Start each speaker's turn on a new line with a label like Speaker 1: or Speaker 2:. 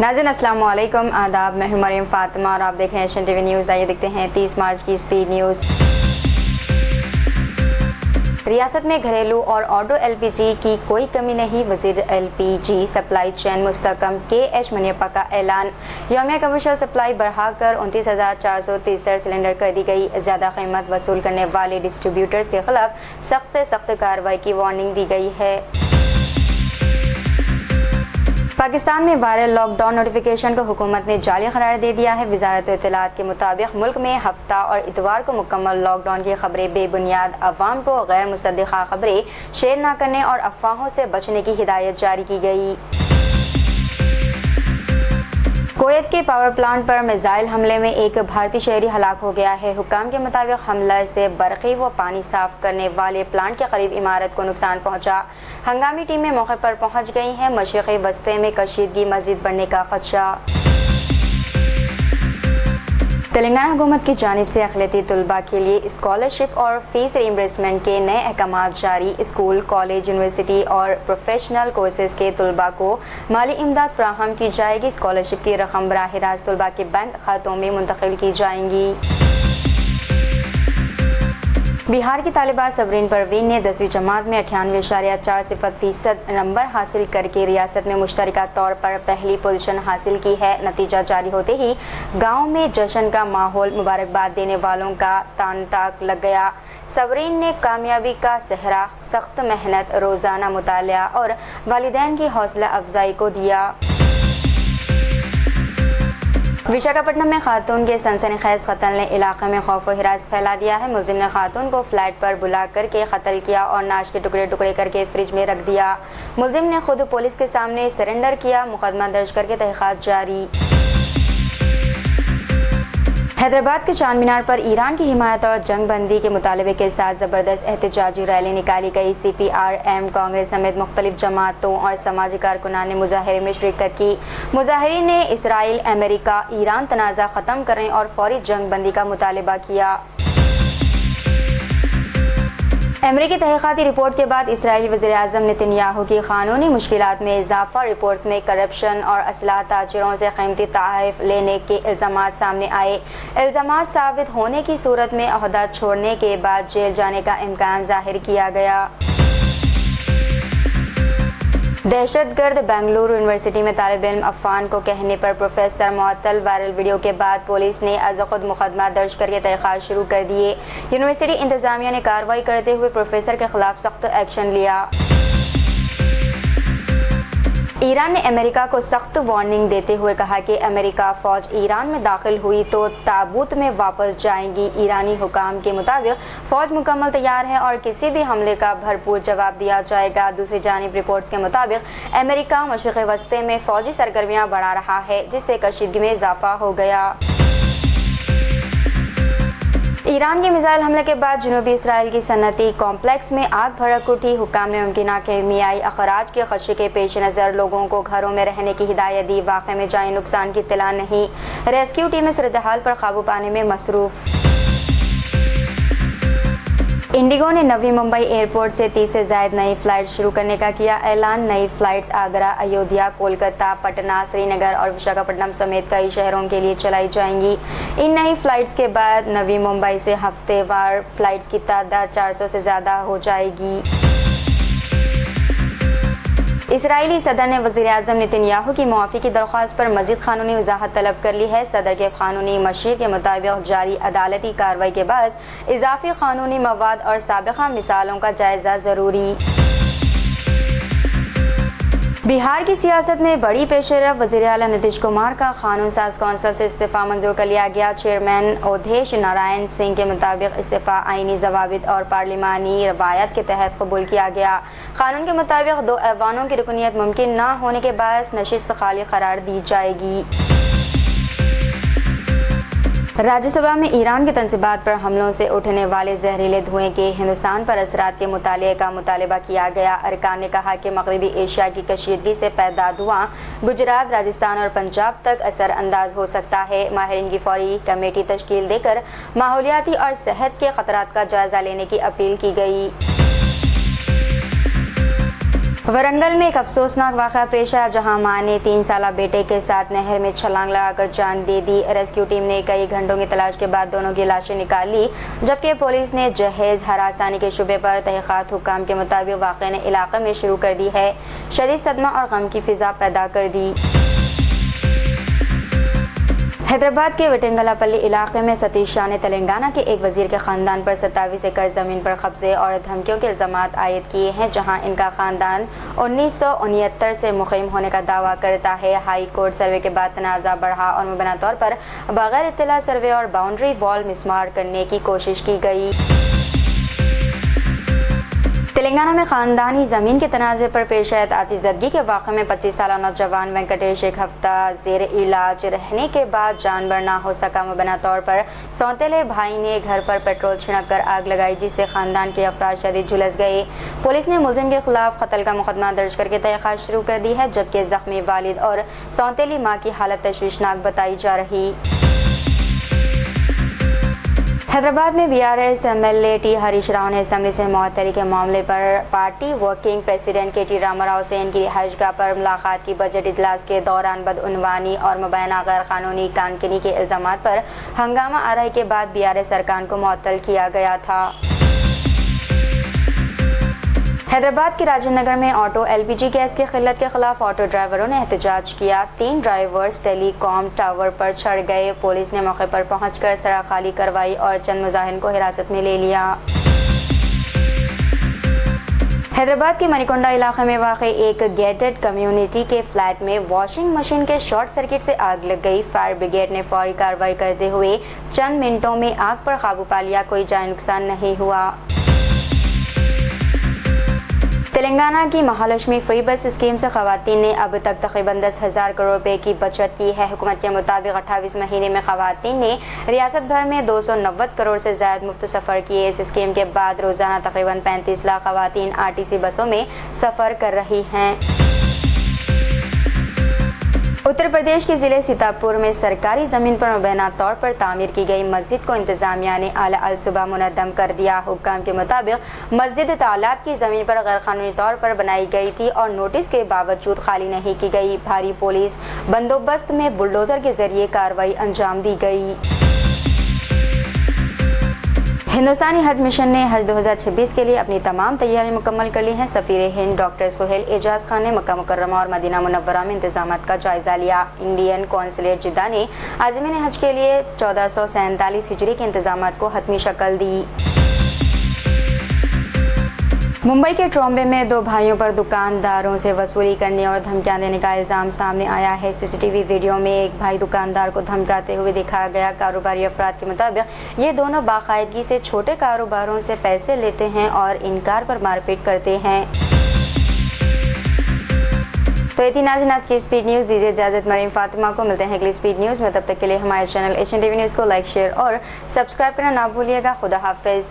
Speaker 1: नाज़रीन अस्सलाम वालेकुम, आदाब। मैं हूं मरियम फातिमा और आप देख रहे हैं एशियन टीवी न्यूज़। आइए देखते हैं 30 मार्च की स्पीड न्यूज़। रियासत में घरेलू और ऑटो एलपीजी की कोई कमी नहीं, वज़ीर एलपीजी सप्लाई चेन मुस्तकम KH मुनियप्पा का ऐलान। यौमिया कमर्शियल सप्लाई बढ़ाकर 29,463 सिलेंडर कर दी गई। ज़्यादा कीमत वसूल करने वाले डिस्ट्रीब्यूटर्स के खिलाफ सख्त से सख्त कार्रवाई की वार्निंग दी गई है। पाकिस्तान में वायरल लॉकडाउन नोटिफिकेशन को हुकूमत ने जाली करार दे दिया है। वजारत इत्तलात के मुताबिक मुल्क में हफ्ता और इतवार को मुकम्मल लॉकडाउन की खबरें बेबुनियाद, अवाम को गैर मुसद्दिक़ा खबरें शेयर न करने और अफवाहों से बचने की हिदायत जारी की गई। कुवैत के पावर प्लांट पर मिसाइल हमले में एक भारतीय शहरी हलाक हो गया है। हुक्काम के मुताबिक हमले से बरक़ी व पानी साफ करने वाले प्लांट के करीब इमारत को नुकसान पहुंचा। हंगामी टीमें मौके पर पहुंच गई हैं। मशरिक़ी वस्ते में कशीदगी मज़ीद बढ़ने का खदशा। तेलंगाना हुकूमत की जानिब से अक़लियती तलबा के लिए स्कॉलरशिप और फीस रिइंबर्समेंट के नए अहकाम जारी। स्कूल, कॉलेज, यूनिवर्सिटी और प्रोफेशनल कोर्सेज के तलबा को माली इमदाद फराहम की जाएगी। स्कॉलरशिप की रकम बराह रास्त तलबा के बैंक खातों में मुंतकिल की जाएंगी। बिहार की तालिबा सबरीन परवीन ने 10वीं जमात में 98.40% नंबर हासिल करके रियासत में मुश्तरका तौर पर पहली पोजीशन हासिल की है। नतीजा जारी होते ही गांव में जश्न का माहौल, मुबारकबाद देने वालों का तांताक लग गया। सबरीन ने कामयाबी का सेहरा सख्त मेहनत, रोज़ाना मुतालिया और वालिदैन की हौसला अफजाई को दिया। विशाखापट्टनम में खातून के सनसनीखेज कत्ल ने इलाके में खौफ व हिरास फैला दिया है। मुलजिम ने खातून को फ्लैट पर बुला करके कत्ल किया और नाश के टुकड़े टुकड़े करके फ्रिज में रख दिया। मुलजिम ने खुद पुलिस के सामने सरेंडर किया। मुकदमा दर्ज करके तहक़ीक़ात जारी। हैदराबाद के चांद मीनार पर ईरान की हिमायत और जंग बंदी के मुतालबे के साथ ज़बरदस्त एहतजाजी रैली निकाली गई। CPRM, कांग्रेस समेत मुख्तलिफ जमातों और समाजी कारकुनान ने मुजाहरे में शिरकत की। मुजाहिरीन ने इसराइल, अमेरिका, ईरान तनाज़ा ख़त्म करने और फौरी जंग बंदी का मुतालबा किया। अमेरिकी तहक़ीक़ाती रिपोर्ट के बाद इसराइली वज़ीर-ए-आज़म नेतन्याहू की क़ानूनी मुश्किलात में इजाफ़ा। रिपोर्ट्स में करप्शन और असलाह ताजिरों से क़ीमती तोहफ़े लेने के इल्ज़ामात सामने आए। इल्ज़ामात साबित होने की सूरत में ओहदा छोड़ने के बाद जेल जाने का इम्कान ज़ाहिर किया गया। दहशतगर्द बेंगलुरु यूनिवर्सिटी में तालिब इल्म अफ़वान को कहने पर प्रोफेसर मुअत्तल। वायरल वीडियो के बाद पुलिस ने अज़-खुद मुकदमा दर्ज करके तहक़ीक़ात शुरू कर दिए। यूनिवर्सिटी इंतज़ामिया ने कार्रवाई करते हुए प्रोफेसर के खिलाफ सख्त एक्शन लिया। ईरान ने अमेरिका को सख्त वार्निंग देते हुए कहा कि अमेरिका फ़ौज ईरान में दाखिल हुई तो ताबूत में वापस जाएंगी। ईरानी हुकाम के मुताबिक फ़ौज मुकम्मल तैयार है और किसी भी हमले का भरपूर जवाब दिया जाएगा। दूसरी जानिब रिपोर्ट्स के मुताबिक अमेरिका मशरिक़ी वस्ते में फ़ौजी सरगर्मियाँ बढ़ा रहा है, जिससे कशीदगी में इजाफा हो गया। ईरान के मिसाइल हमले के बाद जनूबी इसराइल की सनती कॉम्प्लेक्स में आग भड़क उठी। हुक्काम ने मुमकिन कीमियाई अखराज के खदशे के पेश नज़र लोगों को घरों में रहने की हिदायत दी। वाक़े में जानी नुकसान की इत्तला नहीं। रेस्क्यू टीमें सूरत हाल पर काबू पाने में मसरूफ़। इंडिगो ने नवी मुंबई एयरपोर्ट से 30 से ज़ायद नई फ़्लाइट शुरू करने का किया ऐलान। नई फ़्लाइट्स आगरा, अयोध्या, कोलकाता, पटना, श्रीनगर और विशाखापट्टनम समेत कई शहरों के लिए चलाई जाएंगी। इन नई फ़्लाइट्स के बाद नवी मुंबई से हफ्तेवार फ़्लाइट्स की तादाद 400 से ज़्यादा हो जाएगी। इसराइली सदर ने वज़ीर-ए-आज़म नेतन्याहू की मुआफ़ी की दरख्वास्त पर मज़ीद क़ानूनी वज़ाहत तलब कर ली है। सदर के क़ानूनी मशीर के मुताबिक जारी अदालती कार्रवाई के बाद इज़ाफ़ी क़ानूनी मवाद और साबिक़ा मिसालों का जायज़ा ज़रूरी। बिहार की सियासत में बड़ी पेशरफ। वज़ीर आला नीतीश कुमार का कानून साज कौंसिल से इस्तीफ़ा मंजूर कर लिया गया। चेयरमैन अवधेश नारायण सिंह के मुताबिक इस्तीफ़ा आईनी ज़वाबित और पार्लिमानी रवायत के तहत कबूल किया गया। कानून के मुताबिक 2 ऐवानों की रुकनीत मुमकिन न होने के बायस नशिस्त खाली करार दी जाएगी। राज्यसभा में ईरान की तंसीबात पर हमलों से उठने वाले जहरीले धुएं के हिंदुस्तान पर असरात के मुताले का मुतालबा किया गया। अरकान ने कहा कि मगरबी एशिया की कशीदगी से पैदा धुआं गुजरात, राजस्थान और पंजाब तक असर अंदाज हो सकता है। माहिरीन की फौरी कमेटी तश्कील देकर माहौलियाती और सेहत के खतरात का जायजा लेने की अपील की गई। वरंगल में एक अफसोसनाक वाक़या पेश आया, जहां मां ने 3 साला बेटे के साथ नहर में छलांग लगाकर जान दे दी। रेस्क्यू टीम ने कई घंटों की तलाश के बाद दोनों की लाशें निकाल ली, जबकि पुलिस ने जहेज हरासानी के शुबे पर तहक़ीक़ात हुक्काम के मुताबिक वाक़े ने इलाके में शुरू कर दी है। शदीद सदमा और गम की फिज़ा पैदा कर दी। हैदराबाद के विटंगलापल्ली इलाके में सतीश शाह ने तेलंगाना के एक वजीर के खानदान पर 27 एकड़ ज़मीन पर कब्जे और धमकियों के इल्ज़ामात आयद किए हैं, जहां इनका खानदान 1969 से मुक़ीम होने का दावा करता है। हाई कोर्ट सर्वे के बाद तनाज़ा बढ़ा और मुबैना तौर पर बगैर इत्तला सर्वे और बाउंड्री वॉल मिसमार करने की कोशिश की गई। तेलंगाना में खानदानी ज़मीन के तनाज़े पर पेश आयत आतिशज़दगी के वाक़े में 25 साला नौजवान वेंकटेश एक हफ्ता ज़ेर इलाज रहने के बाद जानबर ना हो सका। मुबैना तौर पर सौतेले भाई ने घर पर पेट्रोल छिड़क कर आग लगाई, जिससे खानदान के अफराद शदीद झुलस गए। पुलिस ने मुलजिम के खिलाफ कत्ल का मुकदमा दर्ज करके तहक़ीक़ात शुरू कर दी है, जबकि ज़ख्मी वालिद और सौतेली माँ की हालत तशवीशनाक बताई जा रही। हैदराबाद में BRS MLA T Harish Rao ने असम्बली से मुअत्तली के मामले पर party working president KT Ramarao से इनकी रिहाइशगाह पर मुलाकात की। बजट इजलास के दौरान बदउनवानी और मुबैना गैर कानूनी कानकनी के इल्ज़ामात पर हंगामा आराई के बाद BRS अरकान को मुअत्तल किया गया था। हैदराबाद के राजेंद्र नगर में ऑटो LPG गैस की किल्लत के खिलाफ ऑटो ड्राइवरों ने एहतजाज किया। 3 ड्राइवर्स टेलीकॉम टावर पर चढ़ गए। पुलिस ने मौके पर पहुंचकर सड़क खाली करवाई और चंद मुजाहिरीन को हिरासत में ले लिया। हैदराबाद के मणिकोंडा इलाके में वाक़े एक गेटेड कम्युनिटी के फ्लैट में वॉशिंग मशीन के शॉर्ट सर्किट से आग लग गई। फायर ब्रिगेड ने फौरी कार्रवाई करते हुए चंद मिनटों में आग पर काबू पा लिया। कोई जान नुकसान नहीं हुआ। तेलंगाना की महालक्ष्मी फ्री बस स्कीम से खवातीन ने अब तक तकरीबन 10,000 करोड़ रुपए की बचत की है। हुकूमत के मुताबिक 28 महीने में खवातीन ने रियासत भर में 290 करोड़ से ज़्यादा मुफ्त सफ़र किए। इस स्कीम के बाद रोज़ाना तकरीबन 35 लाख खवातीन RTC बसों में सफ़र कर रही हैं। उत्तर प्रदेश के ज़िले सीतापुर में सरकारी ज़मीन पर मुबैना तौर पर तामीर की गई मस्जिद को इंतज़ामिया ने आला अलसुबह मुनद्दम कर दिया। हुक्काम के मुताबिक मस्जिद तालाब की ज़मीन पर गैर कानूनी तौर पर बनाई गई थी और नोटिस के बावजूद खाली नहीं की गई। भारी पुलिस बंदोबस्त में बुलडोज़र के ज़रिए कार्रवाई अंजाम दी गई। हिंदुस्तानी हज मिशन ने हज 2026 के लिए अपनी तमाम तैयारी मुकम्मल कर ली हैं। सफ़ीर हिंद डॉक्टर सोहेल एजाज खान ने मक्का मुकर्रमा और मदीना मुनव्वरा में इंतजामात का जायजा लिया। इंडियन कौंसलेट जिद्दा ने आज़मीन हज के लिए 1447 हिजरी के इंतजामात को हतमी शक्ल दी। मुंबई के ट्रॉम्बे में 2 भाइयों पर दुकानदारों से वसूली करने और धमकियां देने का इल्ज़ाम सामने आया है। CCTV वीडियो में एक भाई दुकानदार को धमकाते हुए दिखाया गया। कारोबारी अफराद के मुताबिक ये दोनों बाकायदगी से छोटे कारोबारों से पैसे लेते हैं और इनकार पर मारपीट करते हैं। तो इतनी नाज़रीन आज की स्पीड न्यूज़। दीजिए इजाज़त। मरीम फातिमा को मिलते हैं अगली स्पीड न्यूज़ में। तब तक के लिए हमारे चैनल HNTV न्यूज़ को लाइक, शेयर और सब्सक्राइब करना ना भूलिएगा। खुदा हाफिज़।